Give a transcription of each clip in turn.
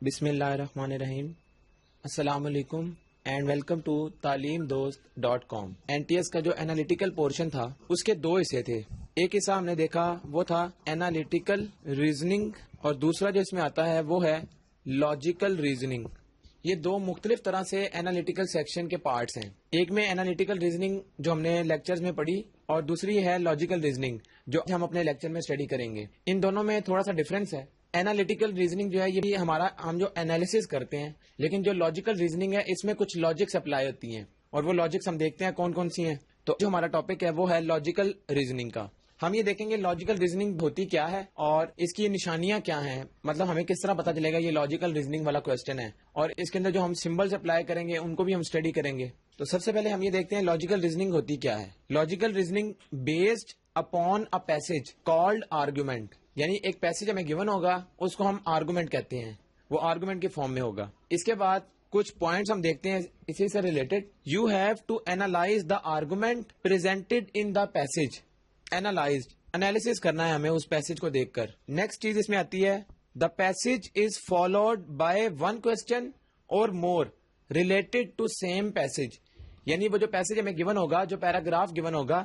بسم اللہ الرحمن الرحیم. السلام علیکم and welcome to taaleemdost.com. NTS کا جو انالیٹیکل پورشن تھا اس کے دو حصے تھے. ایک حصہ ہم نے دیکھا وہ تھا انالیٹیکل ریزننگ اور دوسرا جو اس میں آتا ہے وہ ہے لاجیکل ریزننگ. یہ دو مختلف طرح سے انالیٹیکل سیکشن کے پارٹس ہیں. ایک میں انالیٹیکل ریزننگ جو ہم نے لیکچرز میں پڑھی اور دوسری ہے لاجیکل ریزننگ جو ہم اپنے لیکچر میں اسٹڈی کریں گے. ان دونوں میں تھوڑا سا ڈفرنس ہے. انالیٹیکل ریزننگ جو ہے یہ ہم جو انالیسس کرتے ہیں, لیکن جو لاجیکل ریزننگ ہے اس میں کچھ لاجکس اپلائی ہوتی ہیں اور وہ لاجکس ہم دیکھتے ہیں کون کون سی ہیں. تو جو ہمارا ٹاپک ہے وہ ہے لاجیکل ریزننگ کا. ہم یہ دیکھیں گے لاجیکل ریزننگ ہوتی کیا ہے اور اس کی نشانیاں کیا ہیں, مطلب ہمیں کس طرح پتا چلے گا یہ لاجیکل ریزننگ والا کوسچن ہے, اور اس کے اندر جو ہم سمبلز اپلائی کریں گے ان کو بھی ہم اسٹڈی کریں گے. تو سب سے پہلے ہم یہ دیکھتے ہیں لاجیکل ریزننگ ہوتی کیا ہے. Logical reasoning based upon a passage called argument, یعنی ایک پیسج ہمیں گیون ہوگا اس کو ہم آرگومنٹ کہتے ہیں, وہ آرگومنٹ کے فارم میں ہوگا. اس کے بعد کچھ پوائنٹس ہم دیکھتے ہیں اسی سے related. You have to analyse the argument presented in the passage. Analysis کرنا ہے ہمیں اس پیسج کو دیکھ کر. نیکسٹ چیز اس میں آتی ہے the passage is followed by one question اور more related to same passage. یعنی وہ جو پیسج ہمیں گیون ہوگا, جو پیراگراف گیون ہوگا,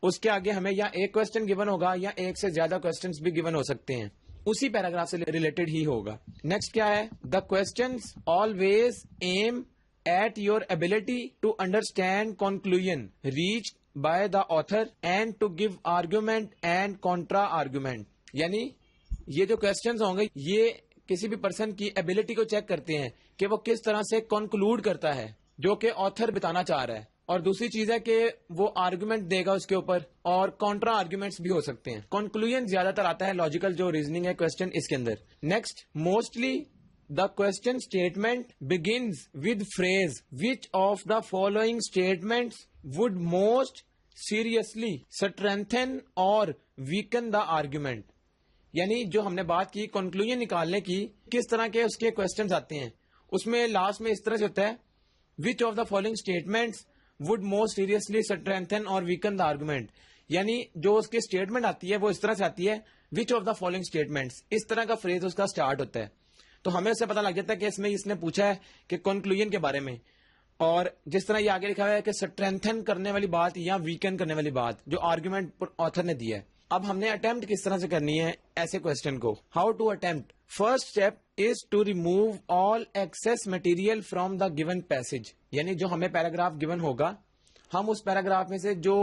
اس کے آگے ہمیں یا ایک کوشچن گیون ہوگا یا ایک سے زیادہ کوشچنس بھی گیون ہو سکتے ہیں, اسی پیراگراف سے ریلیٹڈ ہی ہوگا. نیکسٹ کیا ہے the questions always aim at your ability to understand conclusion reach by the author and to give argument and contra argument. یعنی یہ جو کوشچنس ہوں گے یہ کسی بھی پرسن کی ایبلٹی کو چیک کرتے ہیں کہ وہ کس طرح سے کنکلوڈ کرتا ہے جو کہ آتھر بتانا چاہ رہا ہے, اور دوسری چیز ہے کہ وہ آرگومنٹ دے گا اس کے اوپر, اور کانٹرا آرگومنٹس بھی ہو سکتے ہیں. کنکلوژن زیادہ تر آتا ہے لاجیکل جو ریزننگ ہے کوشچن اس کے اندر. Next mostly the question statement begins with phrase which of the following statements would most seriously strengthen or weaken the argument. یعنی جو ہم نے بات کی کنکلوژن نکالنے کی, کس طرح کے اس کے کوشچنز آتے ہیں, اس میں لاسٹ میں اس طرح سے ہوتا ہے which of the following statements would most seriously strengthen or weaken the argument. یعنی جو اس کی اسٹیٹمنٹ آتی ہے وہ اس طرح سے آتی ہے which of the following statements, اس طرح کا فریز اس کا اسٹارٹ ہوتا ہے. تو ہمیں اس سے پتا لگ جاتا ہے کہ اس میں اس نے پوچھا ہے کہ کنکلوژن کے بارے میں, اور جس طرح یہ آگے لکھا ہوا ہے کہ اسٹرینتھن کرنے والی بات یا ویکن کرنے والی بات جو آرگومنٹ آتھر نے دیا ہے. اب ہم نے اٹمپٹ کس طرح سے کرنی ہے ایسے کوشچن کو. How to attempt. First step is to remove all excess material from the given passage. یعنی جو ہمیں پیراگراف گیون ہوگا ہم اس پیراگراف میں سے جو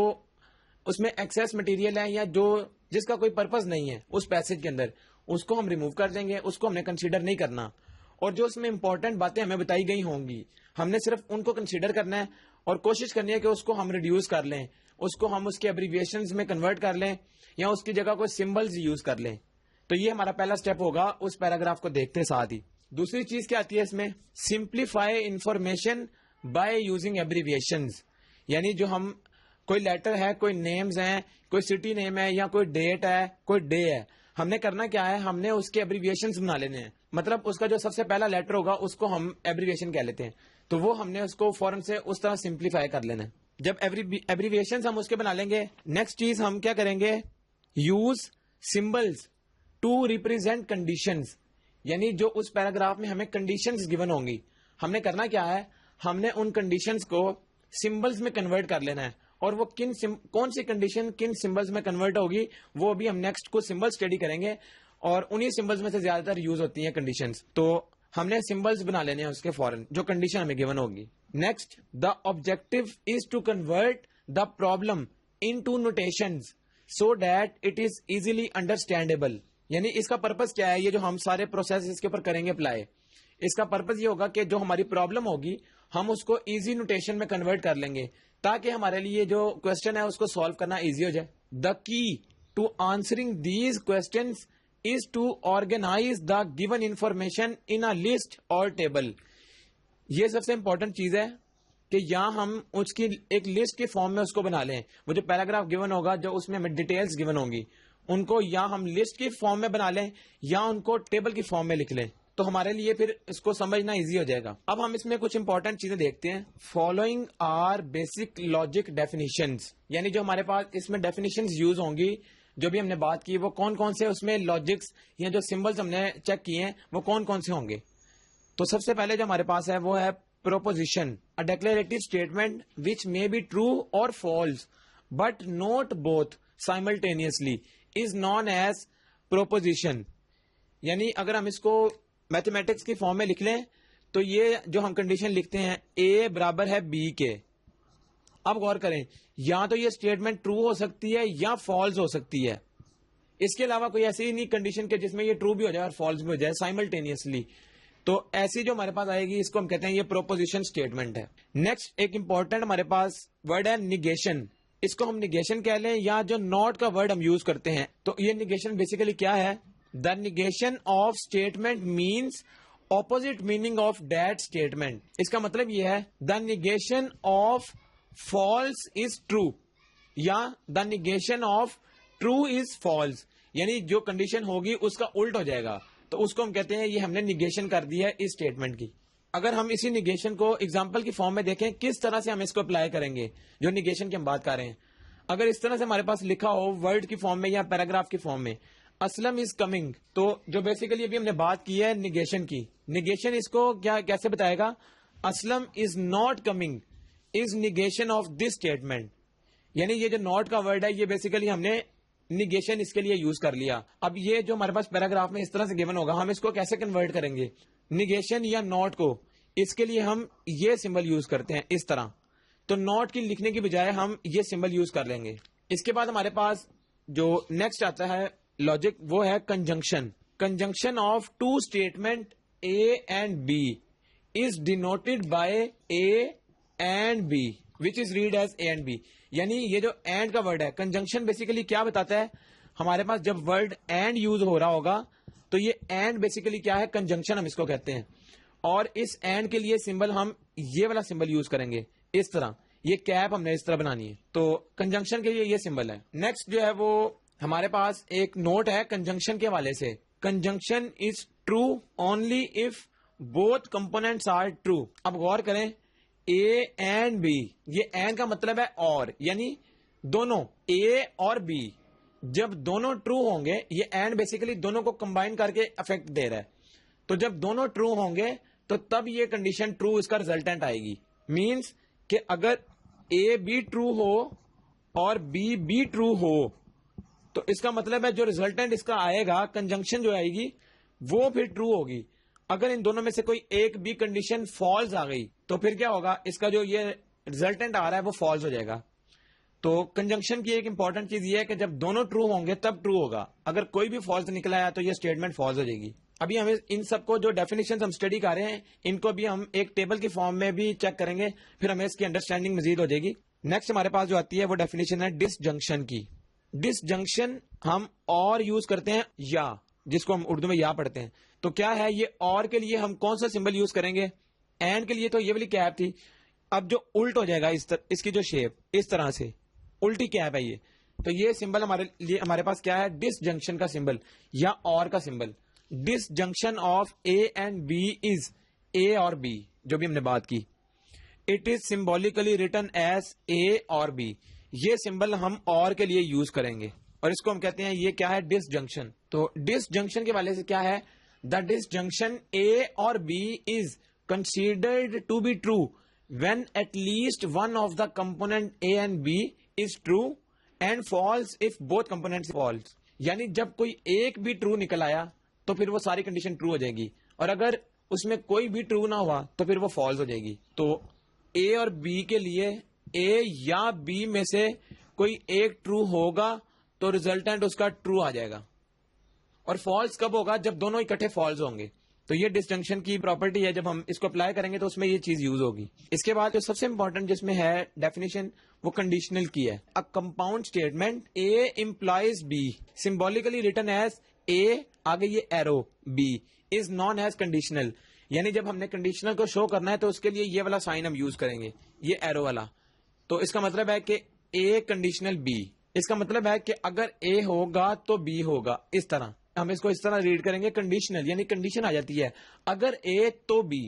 اس میں ایکسس مٹیریل ہے یا جو جس کا کوئی پرپز نہیں ہے اس پیسج کے اندر, اس کو ہم ریموو کر دیں گے, اس کو ہم نے کنسیڈر نہیں کرنا. اور جو اس میں امپورٹنٹ باتیں ہمیں بتائی گئی ہوں گی ہم نے صرف ان کو کنسیڈر کرنا ہے اور کوشش کرنی ہے کہ اس کو ہم ریڈیوس کر لیں, اس کو ہم اس کے ایبریویشنز میں کنورٹ کر لیں یا اس کی جگہ کوئی سمبلز یوز کر لیں. تو یہ ہمارا پہلا اسٹیپ ہوگا اس پیراگراف کو دیکھتے ساتھ ہی. دوسری چیز کیا آتی ہے اس میں, simplify information by using abbreviations. یعنی جو ہم کوئی لیٹر ہے, کوئی نیمز ہیں, کوئی سٹی نیم ہے یا کوئی ڈیٹ ہے, کوئی ڈے ہے, ہم نے کرنا کیا ہے, ہم نے اس کے ایبریویشنز بنا لینے ہیں. مطلب اس کا جو سب سے پہلا لیٹر ہوگا اس کو ہم ایبریویشن کہہ لیتے ہیں, تو وہ ہم نے اس کو فوراً سے اس طرح سمپلیفائی کر لینا ہے. جب ایبریویشنز ہم اس کے بنا لیں گے, نیکسٹ چیز ہم کیا کریں گے, use symbols to represent conditions. یعنی جو اس پیراگراف میں ہمیں کنڈیشنز گیون ہوں گی ہم نے کرنا کیا ہے, ہم نے ان کنڈیشنز کو سمبلز میں کنورٹ کر لینا ہے, اور وہ کون سی کنڈیشن کن سمبلز میں کنورٹ ہوگی وہ بھی ہم نیکسٹ کو سمبل اسٹڈی کریں گے, اور انہی سمبلز میں سے زیادہ تر یوز ہوتی ہیں کنڈیشنز. تو ہم نے سمبلز بنا لینے ہیں اس کے فوراً جو کنڈیشن ہمیں گیون ہوگی. Next the objective is to convert the problem into notations so that it is easily understandable. یعنی اس کا پرپز کیا ہے, یہ جو ہم سارے پروسیس اس کے اوپر کریں گے اپلائی, اس کا پرپز یہ ہوگا کہ جو ہماری پرابلم ہوگی ہم اس کو ایزی نوٹیشن میں کنورٹ کر لیں گے تاکہ ہمارے لیے جو کوشچن ہے اس کو سالو کرنا ایزی ہو جائے. The key to answering these questions is to organise the given information in a list اور ٹیبل. یہ سب سے امپورٹنٹ چیز ہے کہ یا ہم اس کی ایک لسٹ کے فارم میں اس کو بنا لیں. وہ جو پیراگراف گیون ہوگا جو اس میں ہمیں ڈیٹیلز گیون ہوں گی ان کو یا ہم لسٹ کی فارم میں بنا لیں یا ان کو ٹیبل کی فارم میں لکھ لیں, تو ہمارے لیے پھر اس کو سمجھنا ایزی ہو جائے گا. اب ہم اس میں کچھ امپورٹنٹ چیزیں دیکھتے ہیں. Following are basic logic definitions. یعنی جو ہمارے پاس اس میں ڈیفینیشنز یوز ہوں گی جو بھی ہم نے بات کی وہ کون کون سے اس میں لاجکس یا جو سمبلز ہم نے چیک کیے ہیں وہ کون کون سے ہوں گے. تو سب سے پہلے جو ہمارے پاس ہے وہ ہے proposition, a declarative statement which may be true or false but not both simultaneously is known as proposition. یعنی اگر ہم اس کو میتھمیٹکس کی فارم میں لکھ لیں تو یہ جو ہم کنڈیشن لکھتے ہیں A برابر ہے B کے. اب غور کریں, یا تو یہ اسٹیٹمنٹ ٹرو ہو سکتی ہے یا فالس ہو سکتی ہے. اس کے علاوہ کوئی ایسی نہیں کنڈیشن کہ جس میں یہ ٹرو بھی ہو جائے اور فالس بھی ہو جائے سائملٹینیسلی. تو ایسی جو ہمارے پاس آئے گی اس کو ہم کہتے ہیں یہ پروپوزیشن اسٹیٹمنٹ ہے. نیکسٹ ایک امپورٹنٹ ہمارے پاس ورڈ ہے نیگیشن. اس کو ہم نیگیشن کہہ لیں یا جو ناٹ کا ورڈ ہم یوز کرتے ہیں. تو یہ نیگیشن بیسیکلی کیا ہے؟ The negation of statement means opposite meaning of that statement. اس کا مطلب یہ ہے the negation of false is true یا the negation of true is false. یعنی جو کنڈیشن ہوگی اس کا الٹ ہو جائے گا تو اس کو ہم کہتے ہیں یہ ہم نے نیگیشن کر دی ہے اس اسٹیٹمنٹ کی. اگر ہم اسی نیگیشن کو ایگزامپل کی فارم میں دیکھیں کس طرح سے ہم اس کو اپلائی کریں گے جو نیگیشن کی ہم بات کر رہے ہیں. اگر اس طرح سے ہمارے پاس لکھا ہو ورڈ کی فارم میں یا پیراگراف کی فارم میں اسلم از کمنگ, تو جو بیسیکلی ابھی ہم نے بات کی ہے نیگیشن کی, نیگیشن اس کو کیسے بتائے گا؟ Aslam is not coming is negation of this statement. یعنی یہ جو ناٹ کا ورڈ ہے یہ بیسیکلی ہم نے نیگیشن اس کے لیے یوز کر لیا. اب یہ جو ہمارے پاس پیراگراف میں اس طرح سے گیون ہوگا ہم اس کو کیسے کنورٹ کریں گے نیگیشن یا ناٹ کو؟ اس کے لیے ہم یہ سمبل یوز کرتے ہیں اس طرح. تو ناٹ کی لکھنے کی بجائے ہم یہ سمبل یوز کر لیں گے. اس کے بعد ہمارے پاس جو نیکسٹ آتا ہے لاجک وہ ہے conjunction. Conjunction of two statement A and be is denoted by A and B which is read as A and B. یعنی یہ جو اینڈ کا ورڈ ہے کنجنکشن بیسیکلی کیا بتاتا ہے؟ ہمارے پاس جب ورڈ اینڈ یوز ہو رہا ہوگا تو یہ اینڈ بیسیکلی کیا ہے؟ کنجنکشن ہم اس کو کہتے ہیں. اور اس اینڈ کے لیے سمبل ہم یہ والا سمبل یوز کریں گے اس طرح. یہ کیپ ہم نے اس طرح بنانی ہے. تو کنجنکشن کے لیے یہ سمبل ہے. نیکسٹ جو ہے وہ ہمارے پاس ایک نوٹ ہے کنجنکشن کے حوالے سے. Conjunction is true only if both components are true. اب غور کریں اے اینڈ بی, یہ اینڈ کا مطلب ہے اور, یعنی دونوں اے اور بی جب دونوں ٹرو ہوں گے, یہ اینڈ بیسیکلی دونوں کو کمبائن کر کے افیکٹ دے رہا ہے. تو جب دونوں ٹرو ہوں گے تو تب یہ کنڈیشن ٹرو اس کا ریزلٹنٹ آئے گی. مینس کہ اگر اے بی ٹرو ہو اور بی بی ٹرو ہو تو اس کا مطلب ہے جو ریزلٹنٹ اس کا آئے گا کنجنکشن جو آئے گی وہ پھر ٹرو ہوگی. اگر ان دونوں میں سے کوئی ایک بھی کنڈیشن فالس آ گئی تو پھر کیا ہوگا؟ اس کا جو یہ ریزلٹنٹ آ رہا ہے وہ فالس ہو جائے گا. تو کنجنکشن کی ایک امپورٹنٹ چیز یہ ہے کہ جب دونوں ٹرو ہوں گے تب ٹرو ہوگا. اگر کوئی بھی فالس نکلا ہے تو یہ اسٹیٹمنٹ فالس ہو جائے گی. ابھی ہمیں ان سب کو جو ڈیفینیشن ہم اسٹڈی کر رہے ہیں ان کو بھی ہم ایک ٹیبل کی فارم میں بھی چیک کریں گے, پھر ہمیں اس کی انڈرسٹینڈنگ مزید ہو جائے گی. نیکسٹ ہمارے پاس جو آتی ہے وہ ڈیفینیشن ہے ڈس جنکشن کی. ڈس جنکشن ہم اور یوز کرتے ہیں یا, جس کو ہم اردو میں یا پڑھتے ہیں. تو کیا ہے یہ اور کے لیے ہم کون سا سمبل یوز کریں گے؟ اینڈ کے لیے تو یہ والی کیپ تھی. اب جو الٹ ہو جائے گا اس کی جو شیپ اس طرح سے الٹی کیپ ہے یہ, تو یہ سمبل ہمارے پاس کیا ہے؟ ڈس جنکشن کا سمبل یا اور کا symbol. Disjunction of a and be is a اور بی جو بھی ہم نے بات کی. It is symbolically written as a اور بی. یہ سمبل ہم اور کے لیے یوز کریں گے اور اس کو ہم کہتے ہیں یہ کیا ہے؟ ڈس جنکشن. تو ڈس جنکشن کے والے سے کیا ہے؟ دا ڈس جنکشن اے اور B is considered to be true when at least one of the component A and B is true and false if both components false. یعنی جب کوئی ایک بھی ٹرو نکل آیا تو پھر وہ ساری کنڈیشن ٹرو ہو جائے گی, اور اگر اس میں کوئی بھی ٹرو نہ ہوا تو پھر وہ فالس ہو جائے گی. تو A اور B کے لیے A یا B میں سے کوئی ایک ٹرو ہوگا تو ریزلٹنٹ اس کا ٹرو آ جائے گا, اور فالس کب ہوگا؟ جب دونوں اکٹھے فالس ہوں گے. تو یہ ڈسجنکشن کی پراپرٹی ہے, جب ہم اس کو اپلائی کریں گے تو اس میں یہ چیز یوز ہوگی. اس کے بعد جو سب سے امپورٹنٹ جس میں ہے ڈیفینیشن وہ کنڈیشنل کی ہے. A compound statement a implies b symbolically written as a, آگے یہ arrow b is known as conditional. یعنی جب ہم نے کنڈیشنل کو شو کرنا ہے تو اس کے لیے یہ والا سائن ہم یوز کریں گے, یہ ایرو والا. تو اس کا مطلب ہے کہ اے کنڈیشنل بی. اس کا مطلب ہے کہ اگر اے ہوگا تو بی ہوگا. اس طرح ہم اس کو اس طرح ریڈ کریں گے کنڈیشنل, یعنی کنڈیشن آ جاتی ہے اگر اے تو بی.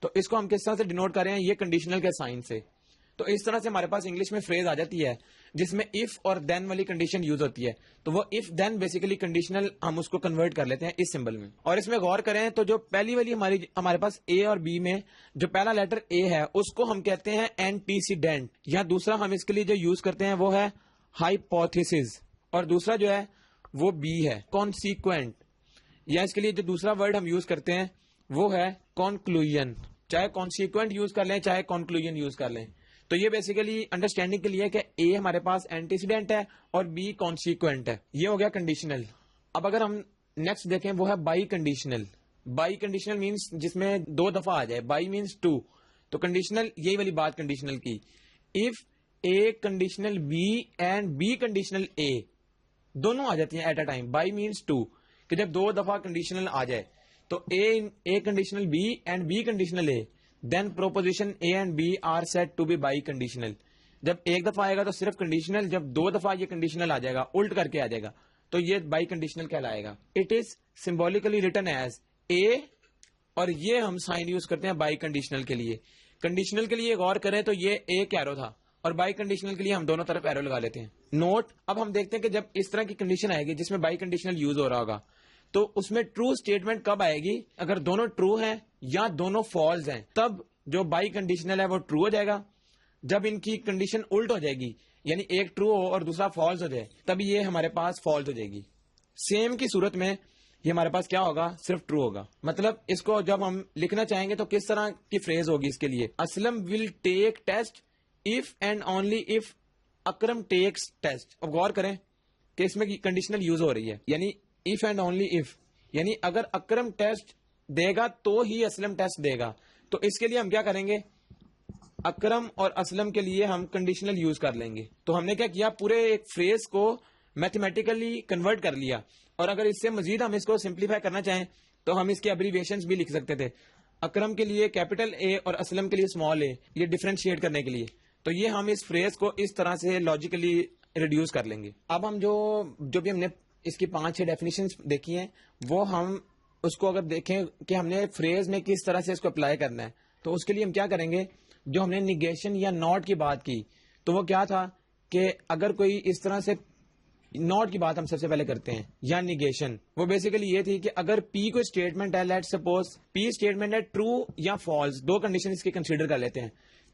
تو اس کو ہم کس طرح سے ڈینوٹ کر رہے ہیں؟ یہ کنڈیشنل کے سائن سے. تو اس طرح سے ہمارے پاس انگلش میں فریز آ جاتی ہے جس میں اف اور دین والی کنڈیشن یوز ہوتی ہے. تو وہ اف دین بیسیکلی کنڈیشنل ہم اس کو کنورٹ کر لیتے ہیں اس سمبل میں. اور اس میں غور کریں تو جو پہلی والی ہمارے پاس اے اور بی میں جو پہلا لیٹر اے ہے اس کو ہم کہتے ہیں اینٹیسیڈنٹ, یا دوسرا ہم اس کے لیے جو یوز کرتے ہیں وہ ہے ہائپوتھیسس, اور دوسرا جو ہے وہ بی ہے کانسیکوینٹ, یا اس کے لیے جو دوسرا ورڈ ہم یوز کرتے ہیں وہ ہے کنکلوژن. چاہے کانسیکوینٹ یوز کر لیں چاہے کنکلوژن یوز کر لیں. تو یہ بیسیکلی انڈرسٹینڈنگ کے لیے کہ اے ہمارے پاس اینٹیسیڈنٹ ہے اور بی کانسیکوینٹ ہے. یہ ہو گیا کنڈیشنل. اب اگر ہم نیکسٹ دیکھیں وہ ہے biconditional. Biconditional means جس میں دو دفعہ آ جائے, بائی مینس ٹو. تو کنڈیشنل یہی والی بات کنڈیشنل کی, if a conditional b and b conditional a دونوں آ جاتی ہیں at a time. Bi means two, کہ جب دو دفعہ کنڈیشنل آ جائے تو a conditional b and b conditional a, then proposition a and b are set to be biconditional. جب ایک دفعہ آئے گا تو صرف کنڈیشنل, جب دو دفعہ یہ کنڈیشنل آ جائے گا الٹ کر کے آ جائے گا تو یہ بائی کنڈیشنل کہلائے گا. It is symbolically written as a, اور یہ ہم سائن یوز کرتے ہیں بائی کنڈیشنل کے لیے. کنڈیشنل کے لیے غور کریں تو یہ ایک ایرو تھا, اور بائی کنڈیشنل کے لیے ہم دونوں طرف ایرو لگا لیتے ہیں. نوٹ, اب ہم دیکھتے ہیں کہ جب اس طرح کی کنڈیشن آئے گی جس میں بائی کنڈیشنل یوز ہو رہا ہوگا تو اس میں ٹرو اسٹیٹمنٹ کب آئے گی؟ اگر دونوں ٹرو ہیں یا دونوں فالز ہیں تب جو بائی کنڈیشنل ہے وہ ٹرو ہو جائے گا. جب ان کی کنڈیشن الٹ ہو جائے گی یعنی ایک ٹرو ہو اور دوسرا فالز ہو جائے تب یہ ہمارے پاس فالز ہو جائے گی. سیم کی صورت میں یہ ہمارے پاس کیا ہوگا؟ صرف ٹرو ہوگا. مطلب اس کو جب ہم لکھنا چاہیں گے تو کس طرح کی فریز ہوگی اس کے لیے؟ Aslam will take test if and only if Akram takes test. اب غور کریں کہ اس میں کنڈیشنل یوز ہو رہی ہے, یعنی اف اینڈ اونلی اف, یعنی اگر اکرم ٹیسٹ دے گا تو ہی اسلم ٹیسٹ دے گا. تو اس کے لیے ہم کیا کریں گے؟ اکرم اور اسلم کے لیے ہم کنڈیشنل یوز کر لیں گے. تو ہم نے کیا کیا؟ پورے ایک فریز کو میتھمیٹیکلی کنورٹ کر لیا, اور اگر اس سے مزید ہم اس کو سمپلیفائی کرنا چاہیں تو ہم اس کے ابریویشنز بھی لکھ سکتے تھے. اکرم کے لیے کیپٹل اے اور اسلم کے لیے اسمال اے, یہ ڈفرینشیٹ کرنے کے لیے. تو یہ ہم اس فریز کو اس طرح سے لاجیکلی ریڈیوس کر لیں گے. اب ہم جو بھی ہم نے اس کی 5-6 ڈیفینیشنز دیکھی ہیں وہ ہم اس کو اگر دیکھیں کہ ہم نے فریز میں کس طرح سے اس کو اپلائی کرنا ہے تو اس کے لیے ہم کیا کریں گے؟ جو ہم نے نیگیشن یا ناٹ کی بات کی تو وہ کیا تھا کہ اگر کوئی اس طرح سے ناٹ کی بات ہم سب سے پہلے کرتے ہیں یا نیگیشن, وہ بیسیکلی یہ تھی کہ اگر پی کوئی اسٹیٹمنٹ ہے, لیٹ سپوز پی اسٹیٹمنٹ ہے ٹرو یا فالس, دو کنڈیشن اس کی کنسیڈر کر لیتے ہیں,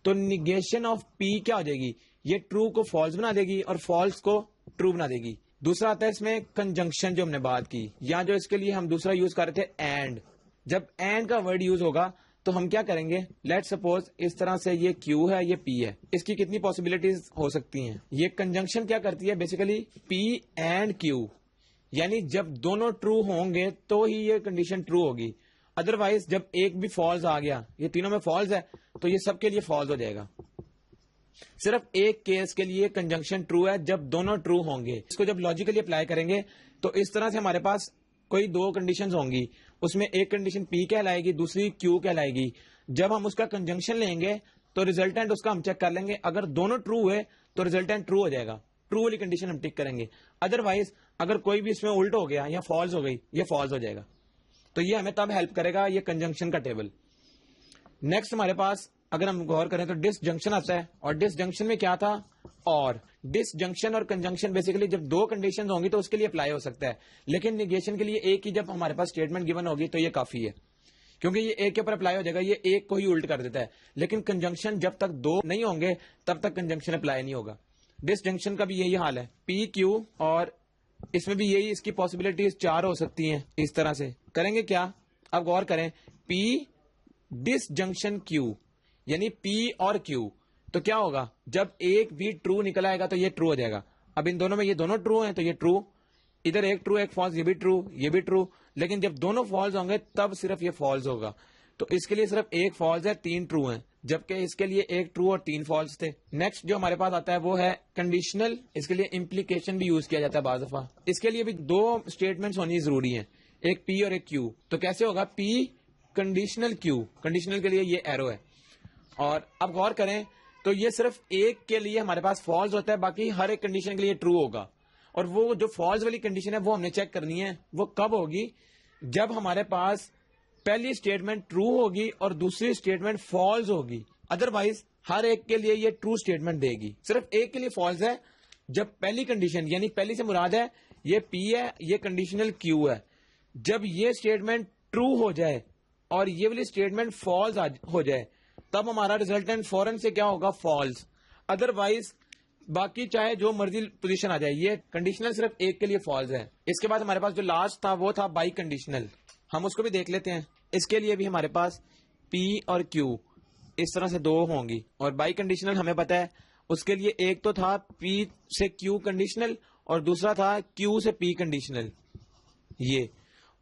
تو نیگیشن آف پی کیا ہو جائے گی؟ یہ ٹرو کو فالس بنا دے گی اور فالس کو ٹرو بنا دے گی. دوسرا آتا ہے اس میں کنجنکشن جو ہم نے بات کی, یا جو اس کے لیے ہم دوسرا یوز کر رہے تھے اینڈ. جب اینڈ کا ورڈ یوز ہوگا تو ہم کیا کریں گے؟ لیٹ سپوز اس طرح سے یہ کیو ہے یہ پی ہے, اس کی کتنی پاسبلٹیز ہو سکتی ہیں؟ یہ کنجنکشن کیا کرتی ہے بیسیکلی؟ پی اینڈ کیو, یعنی جب دونوں ٹرو ہوں گے تو ہی یہ کنڈیشن ٹرو ہوگی. ادروائز جب ایک بھی فالز آ گیا, یہ تینوں میں فالز ہے تو یہ سب کے لیے فالز ہو جائے گا. صرف ایک کیس کے لیے کنجنکشن ٹرو ہے جب دونوں ٹرو ہوں گے. اس کو جب لاجیکلی اپلائی کریں گے تو اس طرح سے ہمارے پاس کوئی دو کنڈیشنز ہوں گی, اس میں ایک کنڈیشن پی کہلائے گی دوسری کیو کہلائے گی. جب ہم اس کا کنجنکشن لیں گے تو ریزلٹنٹ اس کا ہم چیک کر لیں گے, اگر دونوں ٹرو ہوئے تو ریزلٹنٹ ٹرو ہو جائے گا, ٹرو والی کنڈیشن ہم ٹک کریں گے. ادروائز اگر کوئی بھی اس میں الٹ ہو گیا یا فالس ہو گئی, یہ فالس ہو جائے گا. تو یہ ہمیں تب ہیلپ کرے گا یہ کنجنکشن کا ٹیبل. نیکسٹ ہمارے پاس اگر ہم غور کریں تو ڈس جنکشن آتا ہے, اور ڈس جنکشن میں کیا تھا؟ اور ڈس جنکشن اور کنجنکشن بیسیکلی جب دو کنڈیشنز ہوں گی تو اس کے لیے اپلائی ہو سکتا ہے, لیکن نیگیشن کے لیے ایک ہی جب ہمارے پاس اسٹیٹمنٹ گیون ہوگی تو یہ کافی ہے, کیونکہ یہ ایک کے اوپر اپلائی ہو جائے گا, یہ ایک کو ہی الٹ کر دیتا ہے. لیکن کنجنکشن جب تک دو نہیں ہوں گے تب تک کنجنکشن اپلائی نہیں ہوگا. ڈس جنکشن کا بھی یہی حال ہے, پی کیو, اور اس میں بھی یہی اس کی پاسبلٹیز 4 ہو سکتی ہیں. اس طرح سے کریں گے کیا؟ اب غور کریں, پی ڈس جنکشن کیو یعنی پی اور کیو, تو کیا ہوگا؟ جب ایک بھی ٹرو نکل آئے گا تو یہ ٹرو ہو جائے گا. اب ان دونوں میں یہ دونوں ٹرو ہیں تو یہ ٹرو, ادھر ایک ٹرو ایک فالس, یہ بھی ٹرو یہ بھی ٹرو. لیکن جب دونوں فالس ہوں گے تب صرف یہ فالس ہوگا. تو اس کے لیے صرف ایک فالس ہے 3 ٹرو ہیں, جبکہ اس کے لیے ایک ٹرو اور 3 فالس تھے. نیکسٹ جو ہمارے پاس آتا ہے وہ ہے کنڈیشنل. اس کے لیے امپلیکیشن بھی یوز کیا جاتا ہے بعض دفعہ. اس کے لیے بھی 2 اسٹیٹمنٹس ہونی ضروری ہیں, ایک پی اور ایک کیو. تو کیسے ہوگا؟ پی کنڈیشنل کیو, کنڈیشنل کے لیے یہ ایرو ہے. اور اب غور کریں تو یہ صرف ایک کے لیے ہمارے پاس فالس ہوتا ہے, باقی ہر ایک کنڈیشن کے لیے ٹرو ہوگا. اور وہ جو فالس والی کنڈیشن ہے وہ ہم نے چیک کرنی ہے, وہ کب ہوگی؟ جب ہمارے پاس پہلی اسٹیٹمنٹ ٹرو ہوگی اور دوسری اسٹیٹمنٹ فالس ہوگی. ادروائز ہر ایک کے لیے یہ ٹرو اسٹیٹمنٹ دے گی. صرف ایک کے لیے فالس ہے جب پہلی کنڈیشن یعنی پہلی سے مراد ہے یہ پی ہے, یہ کنڈیشنل کیو ہے, جب یہ اسٹیٹمنٹ ٹرو ہو جائے اور یہ والی اسٹیٹمنٹ فالس ہو جائے تب ہمارا ریزلٹنٹ فوراً سے کیا ہوگا, فالس. ادروائز باقی چاہے جو مرضی پوزیشن آ جائے, یہ کنڈیشنل صرف ایک کے لیے فالس ہے. اس کے بعد ہمارے پاس جو لاسٹ تھا وہ تھا بائی کنڈیشنل, ہم اس کو بھی دیکھ لیتے ہیں. اس کے لیے بھی ہمارے پاس پی اور کیو اس طرح سے دو ہوں گی, اور بائی کنڈیشنل ہمیں پتا ہے اس کے لیے ایک تو تھا پی سے کیو کنڈیشنل اور دوسرا تھا کیو سے پی کنڈیشنل. یہ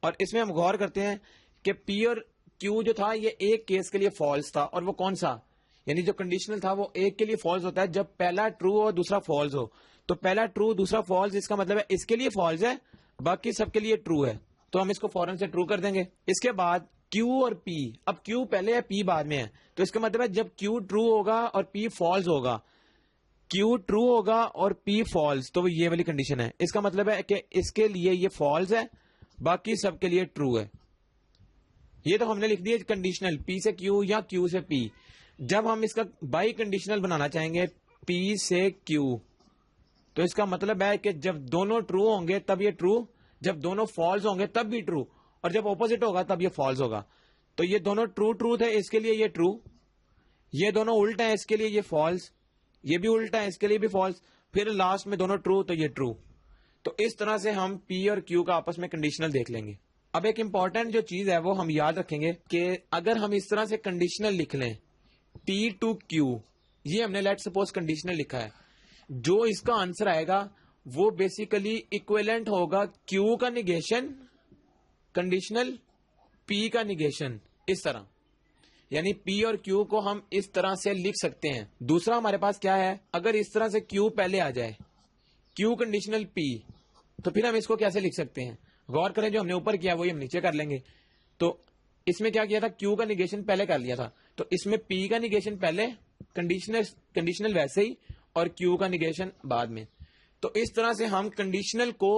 اور اس میں ہم غور کرتے ہیں کہ پی اور کیو جو تھا یہ ایک کیس کے لیے فالس تھا, اور وہ کون سا, یعنی جو کنڈیشنل تھا وہ ایک کے لیے فالس ہوتا ہے جب پہلا ٹرو ہو دوسرا فالس ہو. تو پہلا ٹرو دوسرا فالس, اس کا مطلب ہے اس کے لیے فالس ہے باقی سب کے لیے ٹرو ہے, تو ہم اس کو فوراً سے ٹرو کر دیں گے. اس کے بعد کیو اور پی, اب کیو پہلے ہے پی بعد میں ہے, تو اس کا مطلب ہے جب کیو ٹرو ہوگا اور پی فالس ہوگا, کیو ٹرو ہوگا اور پی فالس, تو وہ یہ والی کنڈیشن ہے. اس کا مطلب ہے کہ اس کے لیے یہ فالس ہے باقی سب کے لیے ٹرو ہے. یہ تو ہم نے لکھ دیا کنڈیشنل پی سے کیو یا کیو سے پی. جب ہم اس کا بائی کنڈیشنل بنانا چاہیں گے پی سے کیو, تو اس کا مطلب ہے کہ جب دونوں ٹرو ہوں گے تب یہ ٹرو, جب دونوں فالس ہوں گے تب بھی ٹرو, اور جب اپوزٹ ہوگا تب یہ فالس ہوگا. تو یہ دونوں ٹرو ٹرو تھے, اس کے لیے یہ ٹرو, یہ دونوں الٹ ہیں اس کے لیے یہ فالس, یہ بھی الٹا ہے اس کے لیے بھی فالس, پھر لاسٹ میں دونوں ٹرو تو یہ ٹرو. تو اس طرح سے ہم پی اور کیو کا آپس میں کنڈیشنل دیکھ لیں گے. اب ایک امپورٹنٹ جو چیز ہے وہ ہم یاد رکھیں گے کہ اگر ہم اس طرح سے کنڈیشنل لکھ لیں پی ٹو کیو, یہ ہم نے لیٹ سپوز کنڈیشنل لکھا ہے, جو اس کا آنسر آئے گا وہ بیسیکلی اکویلنٹ ہوگا کیو کا نیگیشن کنڈیشنل پی کا نیگیشن, اس طرح. یعنی پی اور کیو کو ہم اس طرح سے لکھ سکتے ہیں. دوسرا ہمارے پاس کیا ہے, اگر اس طرح سے کیو پہلے آ جائے کیو کنڈیشنل پی, تو پھر ہم اس کو کیسے لکھ سکتے ہیں. غور کریں جو ہم نے اوپر کیا وہی ہم نیچے کر لیں گے. تو اس میں کیا کیا تھا, کیو کا نیگیشن پہلے کر لیا تھا, تو اس میں پی کا نیگیشن پہلے, کنڈیشنل ویسے ہی, اور کیو کا نیگیشن بعد میں. تو اس طرح سے ہم کنڈیشنل کو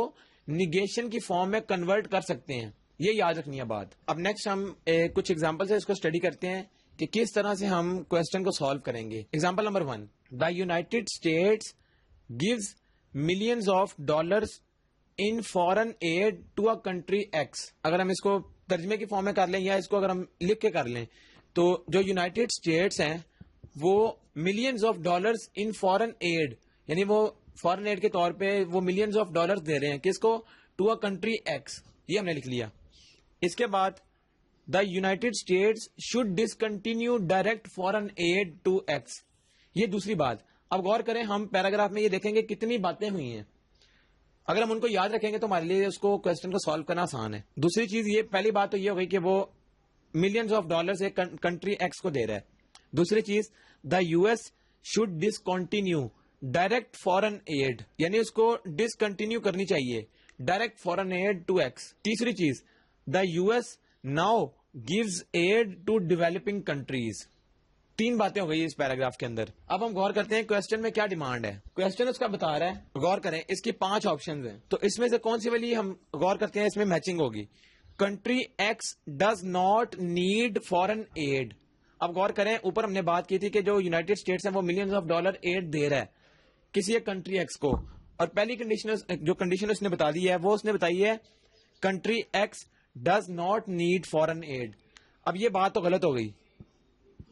نیگیشن کی فارم میں کنورٹ کر سکتے ہیں, یہ یاد رکھنی ہے بات. اب نیکسٹ ہم کچھ ایگزامپل سے اس کو اسٹڈی کرتے ہیں کہ کس طرح سے ہم کوشچن کو سالو کریں گے. Example number 1, the United States gives millions of dollars in foreign aid to a country X. اگر ہم اس کو ترجمے کی فارم میں کر لیں یا اس کو اگر ہم لکھ کے کر لیں, تو جو یونائٹیڈ اسٹیٹس ہیں وہ millions of dollars in foreign aid, یعنی وہ فورن ایڈ کے طور پہ وہ ملینز آف ڈالرز دے رہے ہیں کس کو, ٹو اے کنٹری ایکس. یہ ہم نے لکھ لیا. اس کے بعد the United States should discontinue direct foreign aid to X, یہ دوسری بات. اب غور کریں, ہم پیراگراف میں یہ دیکھیں گے کتنی باتیں ہوئی ہیں, اگر ہم ان کو یاد رکھیں گے تو ہمارے لیے اس کو کوشچن کو سالو کرنا آسان ہے. دوسری چیز یہ, پہلی بات تو یہ ہو گئی کہ وہ ملینز آف ڈالرز ایک کنٹری ایکس کو دے رہا ہے. دوسری چیز, the U S should discontinue direct foreign aid, یعنی اس کو ڈسکنٹینیو کرنی چاہیے direct foreign aid to x. تیسری چیز, the U S now gives aid to developing countries. 3 باتیں ہو گئی اس پیراگراف کے اندر. اب ہم غور کرتے ہیں کوشچن میں کیا ڈیمانڈ ہے. کوشچن اس کا بتا رہا ہے, غور کریں اس کی 5 آپشنز ہیں, تو اس میں سے کون سی والی ہم غور کرتے ہیں اس میں میچنگ ہوگی. Country X does not need foreign aid. اب غور کریں, اوپر ہم نے بات کی تھی کہ جو یونائٹیڈ اسٹیٹس ہیں وہ ملینز آف ڈالر ایڈ دے رہا ہے کسی ایک کنٹری ایکس کو, اور پہلی کنڈیشن جو کنڈیشن اس نے بتا دی ہے وہ اس نے بتائی ہے country X does not need foreign aid. اب یہ بات تو غلط ہو گئی.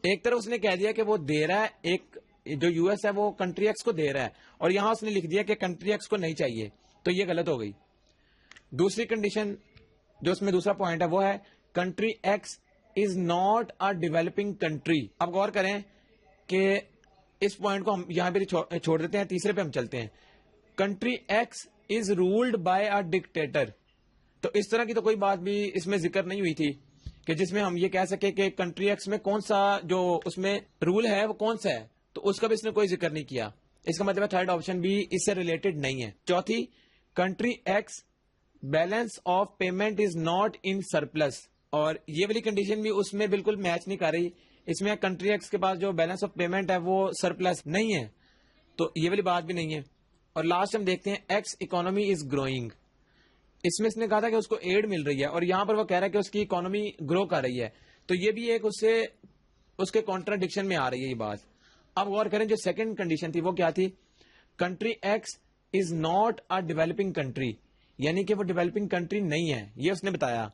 ایک طرف اس نے کہہ دیا کہ وہ دے رہا ہے, ایک جو یو ایس ہے وہ کنٹری ایکس کو دے رہا ہے, اور یہاں اس نے لکھ دیا کہ کنٹری ایکس کو نہیں چاہیے, تو یہ غلط ہو گئی. دوسری کنڈیشن جو اس میں دوسرا پوائنٹ ہے وہ ہے country X is not a developing country. اب غور کریں کہ اس پوائنٹ کو ہم یہاں پہ چھوڑ دیتے ہیں, تیسرے پہ ہم چلتے ہیں. Country X is ruled by a dictator. تو اس طرح کی تو کوئی بات بھی اس میں ذکر نہیں ہوئی تھی کہ جس میں ہم یہ کہہ سکے کہ کنٹری ایکس میں کون سا جو اس میں رول ہے وہ کون سا ہے, تو اس کا بھی اس نے کوئی ذکر نہیں کیا. اس کا مطلب تھرڈ آپشن بھی اس سے ریلیٹڈ نہیں ہے. چوتھی, country x balance of payment is not in surplus, اور یہ والی کنڈیشن بھی اس میں بالکل میچ نہیں کر رہی. اس میں کنٹری ایکس کے پاس جو بیلنس آف پیمنٹ ہے وہ سرپلس نہیں ہے, تو یہ والی بات بھی نہیں ہے. اور لاسٹ ہم دیکھتے ہیں ایکس اکانومی از گروئنگ. اس میں اس نے کہا تھا کہ اس کو ایڈ مل رہی ہے, اور یہاں پر وہ کہہ رہا ہے کہ اس کی اکانومی گرو کر رہی ہے, تو یہ بھی ایک اس کے کانٹراڈکشن میں آ رہی ہے یہ بات. اب غور کریں جو سیکنڈ کنڈیشن تھی وہ کیا تھی, country X is not a developing country, یعنی کہ وہ ڈیولپنگ کنٹری نہیں ہے، یہ اس نے بتایا.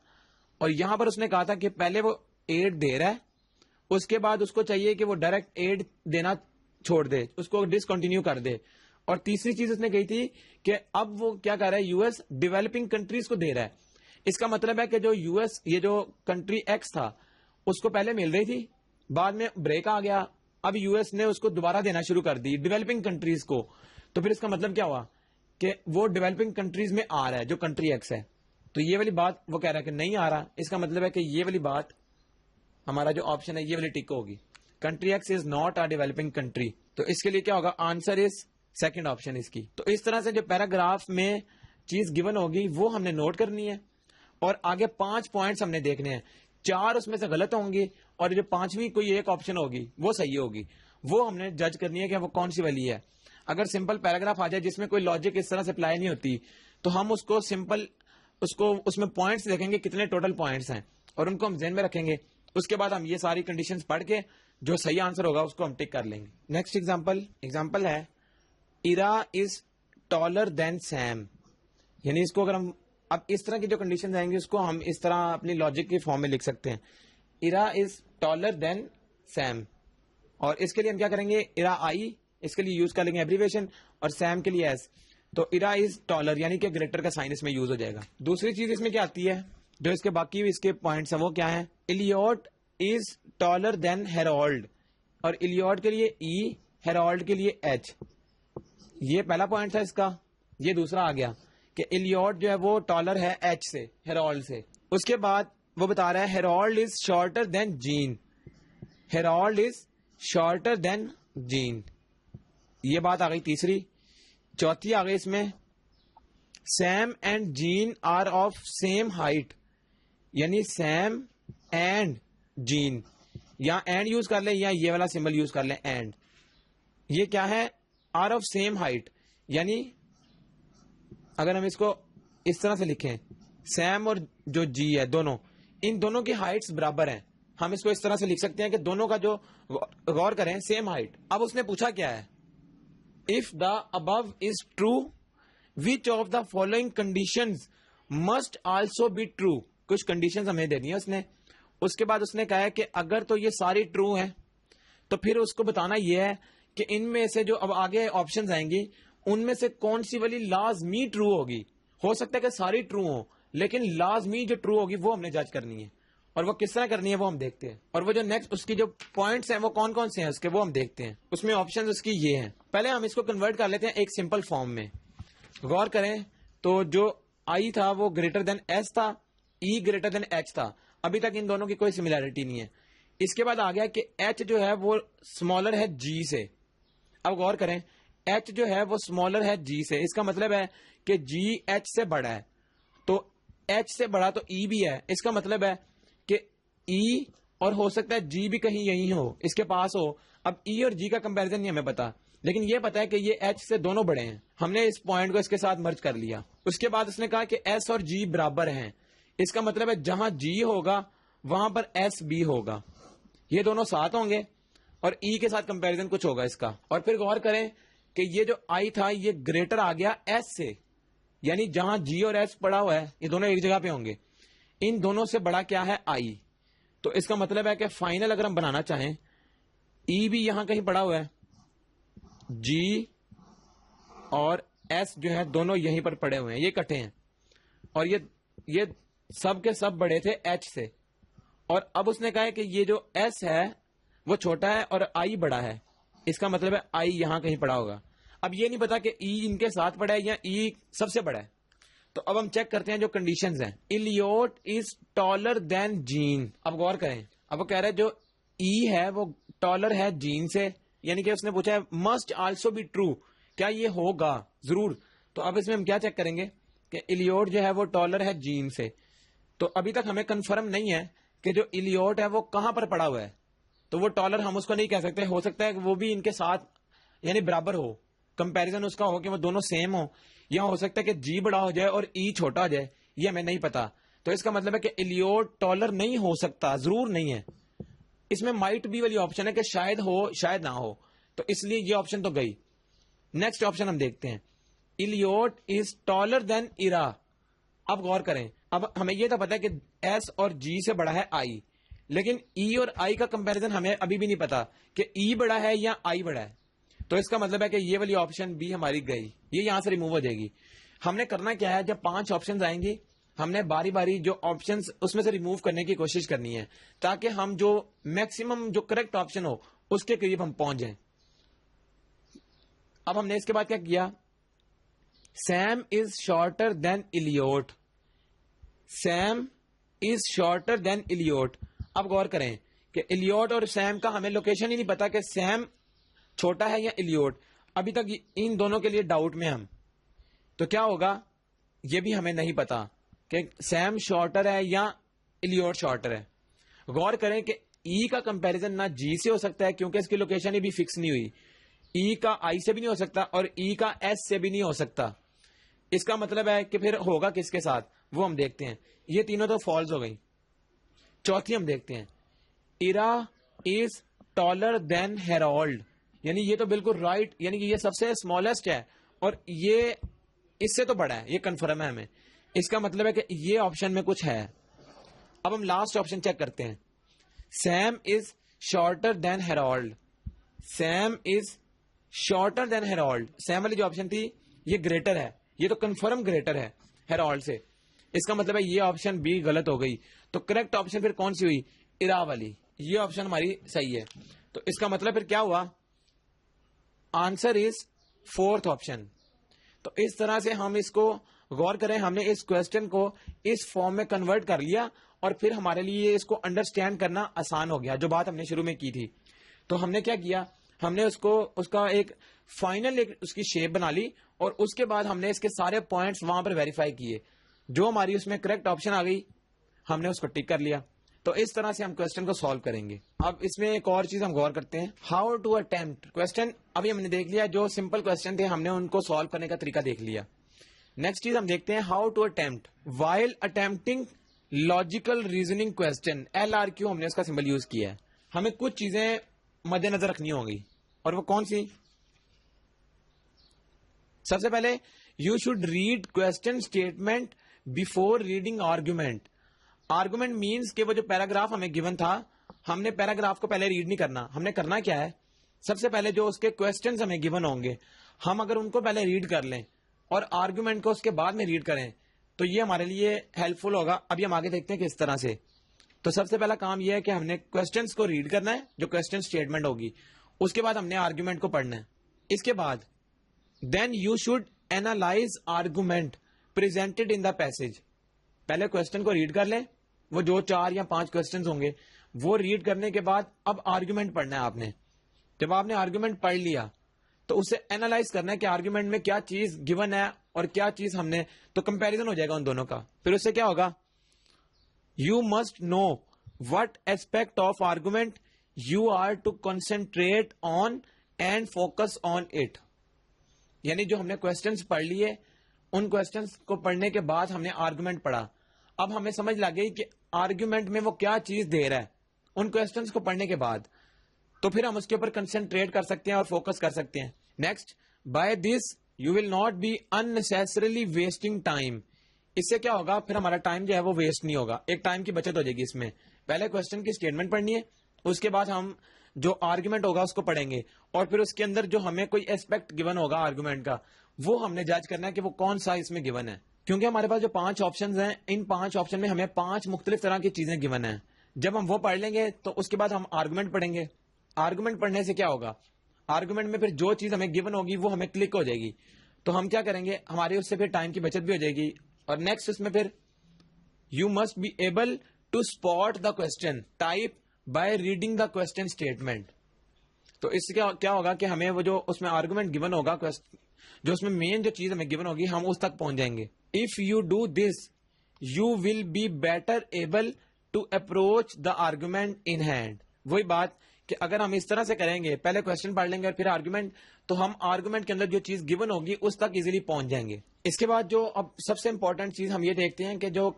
اور یہاں پر اس نے کہا تھا کہ پہلے وہ ایڈ دے رہا ہے، اس کے بعد اس کو چاہیے کہ وہ ڈائریکٹ ایڈ دینا چھوڑ دے، اس کو ڈسکنٹینیو کر دے. اور تیسری چیز اس نے کہی تھی کہ اب وہ کیا کر رہا ہے، یو ایس ڈیولپنگ کنٹریز کو دے رہا ہے. اس کا مطلب ہے کہ جو یو ایس، یہ جو کنٹری ایکس تھا اس کو پہلے مل رہی تھی، بعد میں بریک آ گیا، اب یو ایس نے اس کو دوبارہ دینا شروع کر دی ڈیولپنگ کنٹریز کو. تو پھر اس کا مطلب کیا ہوا کہ وہ ڈیولپنگ کنٹریز میں آ رہا ہے جو کنٹری ایکس ہے. تو یہ والی بات وہ کہہ رہا ہے کہ نہیں آ رہا، اس کا مطلب ہے کہ یہ والی بات ہمارا جو آپشن ہے یہ والی ٹک ہوگی، country X is not a developing country. تو اس کے لیے کیا ہوگا، آنسر از سیکنڈ آپشن اس کی. تو اس طرح سے جو پیراگراف میں چیز گیون ہوگی وہ ہم نے نوٹ کرنی ہے، اور آگے 5 پوائنٹس ہم نے دیکھنے ہیں. 4 اس میں سے غلط ہوں گی اور جو 5ویں کوئی ایک آپشن ہوگی وہ صحیح ہوگی، وہ ہم نے جج کرنی ہے کہ وہ کون سی والی ہے. اگر سمپل پیراگراف آ جائے جس میں کوئی لاجک اس طرح سے اپلائی نہیں ہوتی تو ہم اس کو سمپل اس میں پوائنٹس دیکھیں گے کتنے ٹوٹل پوائنٹس ہیں اور ان کو ہم ذہن میں رکھیں گے. اس کے بعد ہم یہ ساری کنڈیشنز پڑھ کے جو صحیح آنسر ہوگا اس کو ہم ٹک کر لیں گے. نیکسٹ ایگزامپل ہے ایرا از ٹالر دین سیم. یعنی اس کو اگر ہم اب اس طرح کی جو کنڈیشن آئیں گی اس کو ہم اس طرح اپنی لاجک کی فارم میں لکھ سکتے ہیں. ایرا از ٹالر دین سیم، اور اس کے لیے ہم کیا کریں گے، ایرا آئی اس کے لیے یوز کر لیں گے ایبریویشن، اور سیم کے لیے ایس. تو ایرا از ٹالر یعنی کہ گریٹر کا سائن اس میں یوز ہو جائے گا. دوسری چیز اس میں کیا آتی ہے، جو اس کے باقی اس کے پوائنٹس ہیں وہ کیا ہیں، ایلیوٹ از ٹالر دین ہیرالڈ، اور ایلیوٹ کے لیے ای، ہیرالڈ کے لیے ایچ. یہ پہلا پوائنٹ تھا اس کا. یہ دوسرا آ گیا کہ ایلیوٹ جو ہے وہ ٹالر ہے ایچ سے، ہیرالڈ سے. اس کے بعد وہ بتا رہا ہے Harold is shorter than Jane, Harold is shorter than Jane. یہ بات آ گئی تیسری. چوتھی آ گئی اس میں Sam and Jane are of same height, یعنی سیم اینڈ جین، یا اینڈ یوز کر لیں یا یہ والا سمبل یوز کر لیں اینڈ. یہ کیا ہے، آر آف سیم ہائٹ، یعنی اگر ہم اس کو اس طرح سے لکھیں سیم اور جو جی ہے دونوں، ان دونوں کی ہائٹس برابر ہیں. ہم اس کو اس طرح سے لکھ سکتے ہیں کہ دونوں کا جو غور کریں سیم ہائٹ. اب اس نے پوچھا کیا ہے، if the above is true which of the following conditions must also be true. کچھ کنڈیشنز ہمیں دے دی ہیں اس نے. اس کے بعد اس نے کہا ہے کہ اگر تو یہ ساری ٹرو ہیں تو پھر اس کو بتانا یہ ہے کہ ان میں سے جو اب آگے آپشنز آئیں گی ان میں سے کون سی والی لازمی ٹرو ہوگی. ہو سکتا ہے کہ ساری ٹرو ہوں لیکن لازمی جو ٹرو ہوگی وہ ہم نے جج کرنی ہے، اور وہ کس طرح کرنی ہے وہ ہم دیکھتے ہیں. اور وہ جو نیکسٹ اس کی جو پوائنٹس ہیں وہ کون کون سے ہیں اس کے، وہ ہم دیکھتے ہیں. اس میں آپشنز اس کی یہ ہیں. پہلے ہم اس کو کنورٹ کر لیتے ہیں ایک سمپل فارم میں. غور کریں تو جو آئی تھا وہ گریٹر دین ایس تھا، ای گریٹر دین ایچ تھا. ابھی تک ان دونوں کی کوئی سملیرٹی نہیں ہے. اس کے بعد آ گیا کہ ایچ جو ہے وہ اسمالر ہے جی سے. اب غور کریں ایچ جو ہے وہ اسمالر ہے جی سے، اس کا مطلب ہے کہ جی ایچ سے بڑا ہے، تو ایچ سے بڑا تو ای بھی ہے. اس کا مطلب ہے کہ ای اور ہو سکتا ہے جی بھی کہیں یہی ہو اس کے پاس ہو. اب ای اور جی کا کمپیریزن نہیں ہمیں پتا، لیکن یہ پتا ہے کہ یہ ایچ سے دونوں بڑے ہیں. ہم نے اس پوائنٹ کو اس کے ساتھ مرج کر لیا. اس کے بعد اس نے کہا کہ ایس اور جی برابر ہیں. اس کا مطلب ہے جہاں جی ہوگا وہاں پر ایس بھی ہوگا، یہ دونوں ساتھ ہوں گے، اور ای کے ساتھ کمپیریزن کچھ ہوگا اس کا. اور پھر غور کریں کہ یہ جو آئی تھا یہ گریٹر آ گیا ایس سے، یعنی جہاں جی اور ایس پڑا ہوا ہے یہ دونوں ایک جگہ پہ ہوں گے. ان دونوں سے بڑا کیا ہے آئی. تو اس کا مطلب ہے کہ فائنل اگر ہم بنانا چاہیں ای بھی یہاں کہیں پڑا ہوا ہے، جی اور ایس جو ہے دونوں یہیں پر پڑے ہوئے ہیں، یہ کٹے ہیں، اور یہ سب کے سب بڑے تھے ایچ سے. اور اب اس نے کہا ہے کہ یہ جو ایس ہے وہ چھوٹا ہے اور آئی بڑا ہے. اس کا مطلب ہے آئی یہاں کہیں پڑا ہوگا. اب یہ نہیں پتا کہ ای ان کے ساتھ پڑا ہے یا ای سب سے بڑا ہے. تو اب ہم چیک کرتے ہیں جو کنڈیشنز ہیں. ایلیوٹ از ٹالر دین جین. اب غور کریں، اب وہ کہہ رہے جو ای ہے وہ ٹالر ہے جین سے، یعنی کہ اس نے پوچھا ہے مسٹ آلسو بی ٹرو، کیا یہ ہوگا ضرور. تو اب اس میں ہم کیا چیک کریں گے کہ ایلیوٹ جو ہے وہ ٹالر ہے جین سے. تو ابھی تک ہمیں کنفرم نہیں ہے کہ جو ایلیوٹ ہے وہ کہاں پر پڑا ہوا ہے، تو وہ ٹالر ہم اس کو نہیں کہہ سکتے. ہو سکتا ہے کہ وہ بھی ان کے ساتھ یعنی برابر ہو، کمپیریزن اس کا ہو کہ وہ دونوں سیم ہو، یا ہو سکتا ہے کہ جی بڑا ہو جائے اور ای چھوٹا ہو جائے، یہ ہمیں نہیں پتا. تو اس کا مطلب ہے کہ ایلیوٹ ٹالر نہیں ہو سکتا، ضرور نہیں ہے. اس میں مائٹ بھی والی آپشن ہے کہ شاید ہو شاید نہ ہو، تو اس لیے یہ آپشن تو گئی. نیکسٹ آپشن ہم دیکھتے ہیں الیوٹ از ٹالر دین ایرا. اب غور کریں, اب ہمیں یہ تو پتا ہے کہ ایس اور جی سے بڑا ہے آئی, لیکن ای اور آئی کا کمپیریزن ہمیں ابھی بھی نہیں پتا کہ ای بڑا ہے یا آئی بڑا ہے. تو اس کا مطلب ہے کہ یہ والی آپشن بھی ہماری گئی, یہ یہاں سے ریموو ہو جائے گی. ہم نے کرنا کیا ہے, جب 5 آپشن آئیں گی ہم نے باری باری جو آپشنز اس میں سے ریموو کرنے کی کوشش کرنی ہے, تاکہ ہم جو میکسیمم جو کریکٹ آپشن ہو اس کے قریب ہم پہنچ جائیں. اب ہم نے اس کے بعد کیا کیا, Sam is shorter than Eliot. Sam is shorter than Eliot. اب غور کریں کہ الیوٹ اور سیم کا ہمیں لوکیشن ہی نہیں پتا کہ سیم چھوٹا ہے یا الیوٹ. ابھی تک ان دونوں کے لیے ڈاؤٹ میں ہم, تو کیا ہوگا یہ بھی ہمیں نہیں پتا کہ سیم شارٹر ہے یا الیوٹ شارٹر ہے. غور کریں کہ ای کا کمپیریزن نہ جی سے ہو سکتا ہے کیونکہ اس کی لوکیشن ہی بھی فکس نہیں ہوئی, ای کا آئی سے بھی نہیں ہو سکتا اور ای کا ایس سے بھی نہیں ہو سکتا. اس کا مطلب ہے کہ پھر ہوگا کس کے ساتھ, وہ ہم دیکھتے ہیں. یہ تینوں تو فالز ہو گئی. چوتھی ہم دیکھتے ہیں, ایرا از ٹالر دین ہیرالڈ. یعنی یہ تو بالکل رائٹ, یعنی کہ یہ سب سے اسمالسٹ ہے اور یہ اس سے تو بڑا ہے, یہ کنفرم ہے ہمیں. اس کا مطلب ہے کہ یہ آپشن میں کچھ ہے. اب ہم لاسٹ آپشن چیک کرتے ہیں, Sam is shorter than Harold. Sam is shorter than Harold. Sam والی جو آپشن تھی یہ گریٹر ہے, یہ تو کنفرم گریٹر ہے ہیرالڈ سے. اس کا مطلب ہے یہ آپشن بھی غلط ہو گئی. تو کریکٹ آپشن پھر کون سی ہوئی, ایرا والی. یہ آپشن ہماری صحیح ہے. تو اس کا مطلب پھر کیا ہوا, آنسر از 4th آپشن. تو اس طرح سے ہم اس کو غور کریں, ہم نے اس کوشچن کو اس فارم میں کنورٹ کر لیا اور پھر ہمارے لیے اس کو انڈرسٹینڈ کرنا آسان ہو گیا, جو بات ہم نے شروع میں کی تھی. تو ہم نے کیا کیا, ہم نے اس کا ایک فائنل اس کی شیپ بنا لی اور اس کے بعد ہم نے اس کے سارے پوائنٹس وہاں پر ویریفائی کیے. جو ہماری اس میں کریکٹ آپشن آ گئی ہم نے اس کو ٹک کر لیا. تو اس طرح سے ہم کوشچن کو سالو کریں گے. اب اس میں ایک اور چیز ہم غور کرتے ہیں, ہاؤ ٹو اٹمپٹ کوشچن. ابھی ہم نے دیکھ لیا جو سمپل کوشچن تھے, ہم نے ان کو سالو کرنے کا طریقہ دیکھ لیا. نیکسٹ چیز ہم دیکھتے ہیں, how to attempt while attempting logical reasoning question. LRQ ہم نے اس کا سمبل یوز کیا ہے. ہمیں کچھ چیزیں مد نظر رکھنی ہوں گی, اور وہ کون سی. سب سے پہلے you should read question statement before reading argument. Argument means کہ وہ جو پیراگراف ہمیں گیون تھا, ہم نے پیراگراف کو پہلے ریڈ نہیں کرنا. ہم نے کرنا کیا ہے, سب سے پہلے جو اس کے کوشچنز ہمیں گیون ہوں گے ہم اگر ان کو پہلے ریڈ کر لیں اور آرگومنٹ کو اس کے بعد میں ریڈ کریں تو یہ ہمارے لیے ہیلپ فل ہوگا. ابھی ہم آگے دیکھتے ہیں کہ اس طرح سے. تو سب سے پہلا کام یہ ہے کہ ہم نے کوشچنز کو ریڈ کرنا ہے, جو کوشچن اسٹیٹمنٹ ہوگی, اس کے بعد ہم نے آرگومنٹ کو پڑھنا ہے. اس کے بعد then you should analyse argument presented in the passage. پہلے کوشچن کو ریڈ کر لیں, وہ جو 4 یا 5 کوشچنز ہوں گے وہ ریڈ کرنے کے بعد اب آرگومنٹ پڑھنا ہے آپ نے. جب آپ نے آرگومنٹ پڑھ لیا تو اسے اینالائز کرنا ہے کہ آرگومنٹ میں کیا چیز گیون ہے اور کیا چیز ہم نے, تو کمپیریزن ہو جائے گا ان دونوں کا. پھر اس سے کیا ہوگا, you must know what aspect of argument you are to concentrate on and focus on it. یعنی جو ہم نے کوشچنز پڑھ لیے, ان کوشچنز کو پڑھنے کے بعد ہم نے آرگومنٹ پڑھا. اب ہمیں سمجھ لگ گئی کہ آرگومنٹ میں وہ کیا چیز دے رہا ہے ان کوشچنز کو پڑھنے کے بعد, تو پھر ہم اس کے اوپر کنسنٹریٹ کر سکتے ہیں اور فوکس کر سکتے ہیں. Next, by this you will not be unnecessarily wasting time. اس سے کیا ہوگا, پھر ہمارا ٹائم جو ہے وہ ویسٹ نہیں ہوگا, ایک ٹائم کی بچت ہو جائے گی. اس میں پہلے کوشچن کی اسٹیٹمنٹ پڑھنی ہے, اس کے بعد ہم جو آرگومنٹ ہوگا اس کو پڑھیں گے, اور پھر اس کے اندر جو ہمیں کوئی ایسپیکٹ گیون ہوگا آرگومنٹ کا وہ ہم نے جج کرنا ہے کہ وہ کون سا اس میں گیون ہے. کیونکہ ہمارے پاس جو 5 آپشنز ہیں, ان 5 آپشن میں ہمیں 5 مختلف طرح کی چیزیں گیون ہیں. جب ہم وہ پڑھ لیں گے تو اس کے بعد ہم آرگومنٹ پڑھیں گے. آرگومنٹ پڑھنے سے کیا ہوگا, آرگومنٹ میں پھر جو چیز ہمیں گیون ہوگی وہ ہمیں کلک ہو جائے گی. تو ہم کیا کریں گے, ہماری اس سے پھر ٹائم کی بچت بھی ہو جائے گی. اور نیکسٹ اس میں پھر you must be able to spot the question type by reading the question statement. تو اس سے کیا ہوگا کہ ہمیں وہ جو اس میں آرگومنٹ گیون ہوگا, جو اس میں مین جو چیز ہمیں گیون ہوگی, ہم اس تک پہنچ جائیں گے. If you do this you will be better able to approach the argument in hand. وہی بات کہ اگر ہم اس طرح سے کریں گے, پہلے کوشچن پڑھ لیں گے اور پھر آرگومنٹ, تو ہم آرگومنٹ کے اندر جو چیز گیون ہوگی اس تک ایزیلی پہنچ جائیں گے. اس کے بعد جو اب سب سے امپورٹنٹ چیز ہم یہ دیکھتے ہیں کہ جو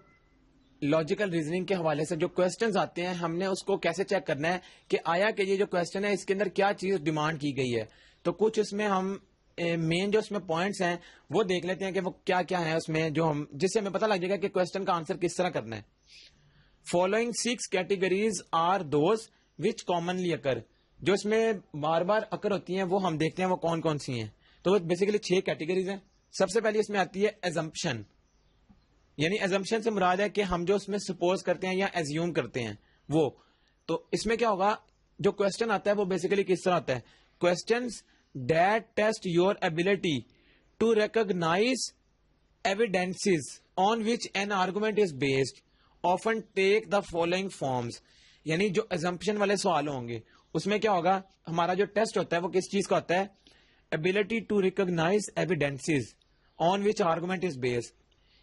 لاجیکل ریزننگ کے حوالے سے جو کوشچنز آتے ہیں, ہم نے اس کو کیسے چیک کرنا ہے کہ آیا کہ یہ جو کوشچن ہے اس کے اندر کیا چیز ڈیمانڈ کی گئی ہے. تو کچھ اس میں ہم مین جو اس میں پوائنٹس ہیں وہ دیکھ لیتے ہیں کہ وہ کیا کیا ہے اس میں، جو ہم جس سے ہمیں پتہ لگ جائے گا کہ کوشچن کا آنسر کس طرح کرنا ہے. Following 6 categories are those which commonly occur. جو اس میں بار بار اکر ہوتی ہیں وہ ہم دیکھتے ہیں وہ کون کون سی ہیں. تو وہ بیسیکلی 6 کیٹیگریز ہیں. سب سے پہلی اس میں آتی ہے ایزمپشن. یعنی ایزمپشن سے مراد ہے کہ ہم جو اس میں سپوز کرتے ہیں یا ایزیوم کرتے ہیں وہ. تو اس میں کیا ہوگا، جو کوشچن آتا ہے وہ بیسیکلی کس طرح آتا ہے. Questions that test your ability to recognize evidences on which an argument is based often take the following forms. یعنی جو ایزمپشن والے سوال ہوں گے اس میں کیا ہوگا، ہمارا جو ٹیسٹ ہوتا ہے وہ کس چیز کا ہوتا ہے، ability to recognize evidences on which argument is based.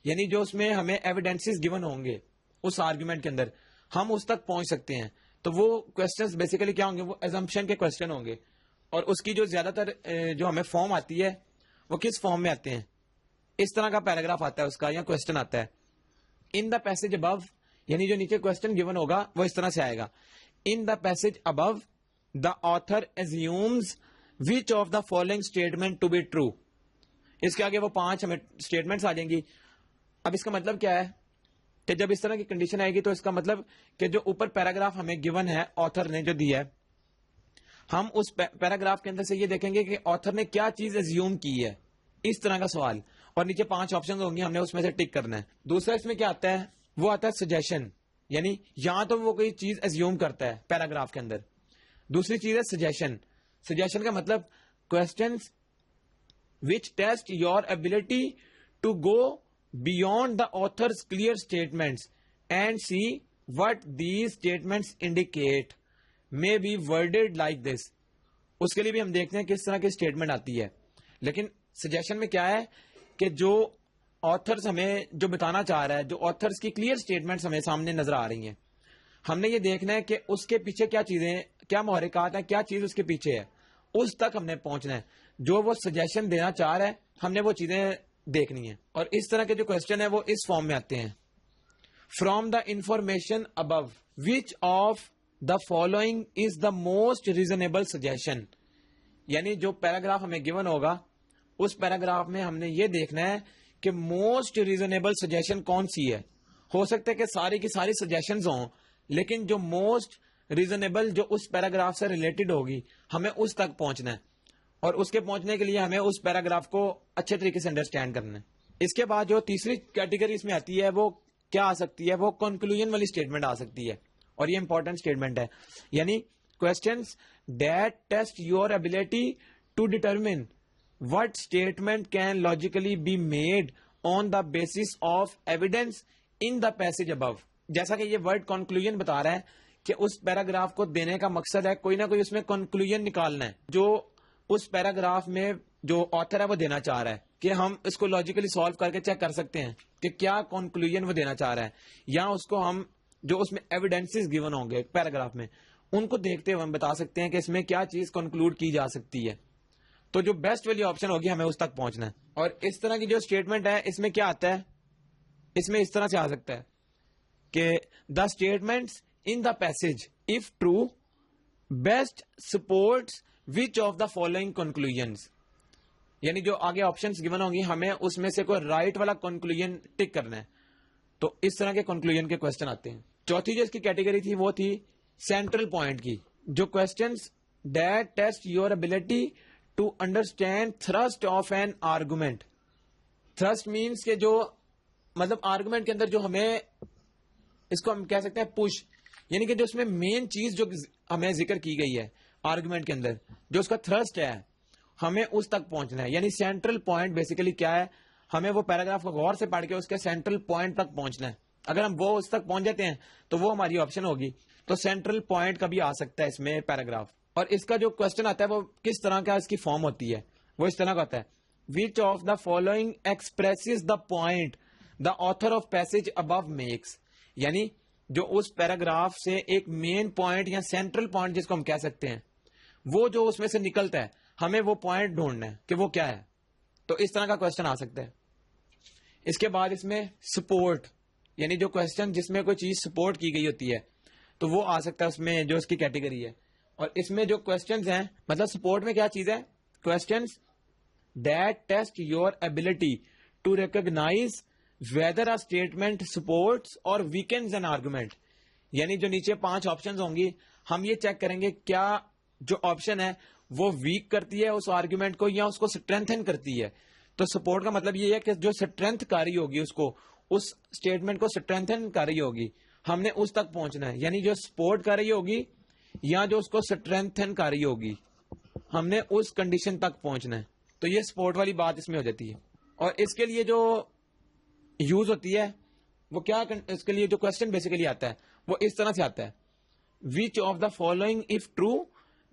یعنی جو اس میں ہمیں ایویڈینسز گیون ہوں گے اس آرگومنٹ کے اندر ہم اس تک پہنچ سکتے ہیں. تو وہ کوشچنز بیسیکلی کیا ہوں گے، وہ ایزمپشن کے کوشچن ہوں گے. اور اس کی جو زیادہ تر جو ہمیں فارم آتی ہے وہ کس فارم میں آتے ہیں، اس طرح کا پیراگراف آتا ہے اس کا یا کوشچن آتا ہے. ان دا پیسج ابو، یعنی جو نیچے کوشچن گیون ہوگا وہ اس طرح سے آئے گا. In the passage above the author assumes which of the following statement to be true. اس کے آگے وہ 5 ہمیں اسٹیٹمنٹس آ جائیں گی. اب اس کا مطلب کیا ہے کہ جب اس طرح کی کنڈیشن آئے گی تو اس کا مطلب کہ جو اوپر پیراگراف ہمیں گیون ہے آتھر نے جو دیا ہے، ہم اس پیراگراف کے اندر سے یہ دیکھیں گے کہ آتھر نے کیا چیز ایزیوم کی ہے، اس طرح کا سوال. اور نیچے 5 آپشن ہوں گے، ہم نے اس میں سے ٹک کرنا ہے. دوسرا اس میں کیا آتا ہے، وہ آتا ہے سجیشن. یعنی یہاں تو وہ کوئی چیز ایزیوم کرتا ہے پیراگراف کے اندر. دوسری چیز ہے سجیشن. سجیشن کا مطلب questions which test your ability to go beyond the author's clear statements and see what these statements indicate may be worded like this. اس کے لیے بھی ہم دیکھتے ہیں کس طرح کی اسٹیٹمنٹ آتی ہے. لیکن سجیشن میں کیا ہے کہ جو آتھرز ہمیں جو بتانا چاہ رہا ہے، جو آتھرز کی کلیئر اسٹیٹمنٹس ہمیں سامنے نظر آ رہی ہیں، ہم نے یہ دیکھنا ہے کہ اس کے پیچھے کیا چیزیں، کیا محرکات ہیں، کیا چیز اس کے پیچھے ہے، اس تک ہم نے پہنچنا ہے. جو وہ سجیشن دینا چاہ رہا ہے ہم نے وہ چیزیں دیکھنی ہیں. اور اس طرح کے جو کوشچن ہیں وہ اس فارم میں آتے ہیں. From the information above which of the following is the most reasonable suggestion. یعنی جو پیراگراف ہمیں گیون ہوگا اس پیراگراف میں ہم نے یہ دیکھنا ہے کہ موسٹ ریزنیبل سجیشن کون سی ہے. ہو سکتا ہے کہ ساری کی ساری سجیشنز ہوں، لیکن جو موسٹ ریزنیبل جو اس پیراگراف سے ریلیٹڈ ہوگی ہمیں اس تک پہنچنا ہے. اور اس کے پہنچنے کے لیے ہمیں اس پیراگراف کو اچھے طریقے سے انڈرسٹینڈ کرنا ہے. اس کے بعد جو تیسری کیٹیگری اس میں آتی ہے وہ کیا آ سکتی ہے، وہ کنکلوژن والی اسٹیٹمنٹ آ سکتی ہے. اور یہ امپورٹنٹ اسٹیٹمنٹ ہے. یعنی questions that test your ability to determine what statement can logically be made on the basis of evidence in the passage above. جیسا کہ یہ ورڈ کنکلوژن بتا رہا ہے کہ اس پیراگراف کو دینے کا مقصد ہے کوئی نہ کوئی اس میں کنکلوژن نکالنا ہے جو اس پیراگراف میں جو آتھر ہے وہ دینا چاہ رہا ہے، کہ ہم اس کو لاجیکلی سالو کر کے چیک کر سکتے ہیں کہ کیا کنکلوژن وہ دینا چاہ رہا ہے. یا اس کو ہم جو اس میں ایویڈینسز گیون ہوں گے پیراگراف میں ان کو دیکھتے ہوئے ہم بتا سکتے ہیں کہ اس میں کیا چیز کنکلوڈ کی جا سکتی ہے. تو جو بیسٹ والی آپشن ہوگی ہمیں اس تک پہنچنا ہے. اور اس طرح کی جو اسٹیٹمنٹ ہے اس میں کیا آتا ہے، اس میں اس طرح سے آ سکتا ہے کہ the statements in the passage if true best sports which of the following conclusions. یعنی جو آگے آپشنس گیون ہوں گی ہمیں اس میں سے کوئی رائٹ والا کنکلوژن ٹک کرنا ہے. تو اس طرح کے کنکلوژن کے کوشچن آتے ہیں. چوتھی جو اس کی کیٹیگری تھی وہ تھی سینٹرل پوائنٹ کی. جو questions that test your ability to understand thrust of an argument. Thrust means کہ جو مطلب آرگومنٹ کے اندر جو ہمیں اس کو ہم کہہ سکتے ہیں پش، یعنی کہ جو اس میں مین چیز جو ہمیں ذکر کی گئی ہے آرگومنٹ کے اندر، جو اس کا تھرسٹ ہے ہمیں اس تک پہنچنا ہے. یعنی سینٹرل پوائنٹ بیسیکلی کیا ہے، ہمیں وہ پیراگراف کو غور سے پڑھ کے اس کے سینٹرل پوائنٹ تک پہنچنا ہے. اگر ہم وہ اس تک پہنچ جاتے ہیں تو وہ ہماری آپشن ہوگی. تو سینٹرل پوائنٹ کا بھی آ سکتا ہے اس میں پیراگراف. اور اس کا جو کوشچن آتا ہے وہ کس طرح کا اس کی فارم ہوتی ہے، وہ اس طرح کا ہوتا ہے which of the following expresses the point the author of passage above makes. یعنی جو اس پیراگراف سے ایک مین پوائنٹ یا سینٹرل پوائنٹ جس کو ہم کہہ سکتے ہیں وہ جو اس میں سے نکلتا ہے ہمیں وہ پوائنٹ ڈھونڈنا ہے کہ وہ کیا ہے. تو اس طرح کا کوشچن آ سکتا ہے. اس کے بعد اس میں سپورٹ، یعنی جو کوشچن جس میں کوئی چیز سپورٹ کی گئی ہوتی ہے تو وہ آ سکتا ہے اس میں جو اس کی کیٹیگری ہے. اور اس میں جو کوشچنز ہیں مطلب سپورٹ میں کیا چیز ہے، questions that test your ability to recognize whether a statement supports or weakens an argument. یعنی جو نیچے 5 آپشنز ہوں گی ہم یہ چیک کریں گے کیا جو آپشن ہے وہ ویک کرتی ہے اس آرگومنٹ کو یا اس کو اسٹرینتھن کرتی ہے. تو سپورٹ کا مطلب یہ ہے کہ جو اسٹرینتھ کر رہی ہوگی اس کو اس اسٹیٹمنٹ کو اسٹرینتھن کر رہی ہوگی ہم نے اس تک پہنچنا ہے. یعنی جو سپورٹ کر رہی ہوگی یا جو اس کو اسٹرینتھن کر رہی ہوگی ہم نے اس کنڈیشن تک پہنچنا ہے. تو یہ سپورٹ والی بات اس میں ہو جاتی ہے. اور اس کے لیے جو یوز ہوتی ہے وہ کیا, اس کے لیے جو کوشچن بیسیکلی آتا ہے وہ اس طرح سے آتا ہے, which of the following if true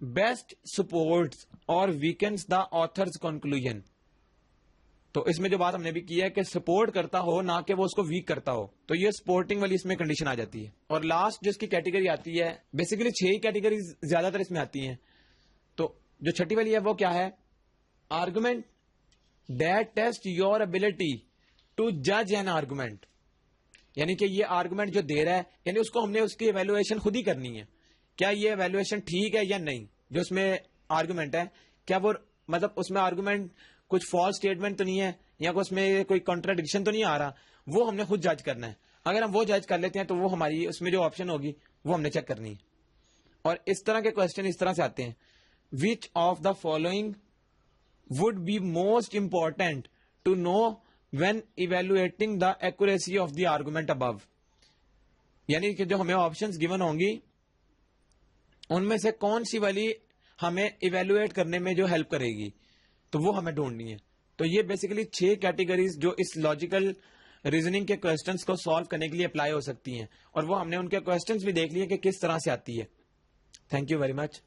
best sports اور ویکنس دا آتھرز کنکلوژن. تو اس میں جو بات ہم نے بھی کی ہے کہ سپورٹ کرتا ہو نہ کہ وہ اس کو ویک کرتا ہو, تو یہ سپورٹنگ والی اس میں کنڈیشن آ جاتی ہے. اور لاسٹ جو اس کی کیٹیگری آتی ہے, بیسیکلی 6 ہی کیٹیگریز زیادہ تر اس میں آتی ہیں. تو جو چھٹی والی ہے وہ کیا ہے, argument that test your ability to جج این آرگومنٹ. یعنی کہ یہ آرگومنٹ جو دے رہا ہے یعنی اس کو ہم نے اس کی ایویلویشن خود ہی کرنی ہے, کیا یہ ایویلویشن ٹھیک ہے یا نہیں. جو اس میں آرگومنٹ ہے کیا وہ مطلب اس میں آرگومنٹ کچھ فالس اسٹیٹمنٹ تو نہیں ہے یا اس میں کوئی کانٹراڈکشن تو نہیں آ رہا, وہ ہم نے خود جج کرنا ہے. اگر ہم وہ جج کر لیتے ہیں تو وہ ہماری اس میں جو آپشن ہوگی وہ ہم نے چیک کرنی ہے. اور اس طرح کے کوشچن اس طرح سے آتے ہیں, which of the following would be most important to know when evaluating the accuracy of the argument above. یعنی کہ جو ہمیں آپشنز گیون ہوں گی ان میں سے کون سی والی ہمیں ایویلویٹ کرنے میں جو ہیلپ کرے گی تو وہ ہمیں ڈھونڈنی ہے. تو یہ بیسیکلی 6 کیٹیگریز جو اس لاجیکل ریزننگ کے کوشچنس کو سالو کرنے کے لیے اپلائی ہو سکتی ہیں, اور وہ ہم نے ان کے کوشچنس بھی دیکھ لیے کہ کس طرح سے آتی ہے. Thank you very much.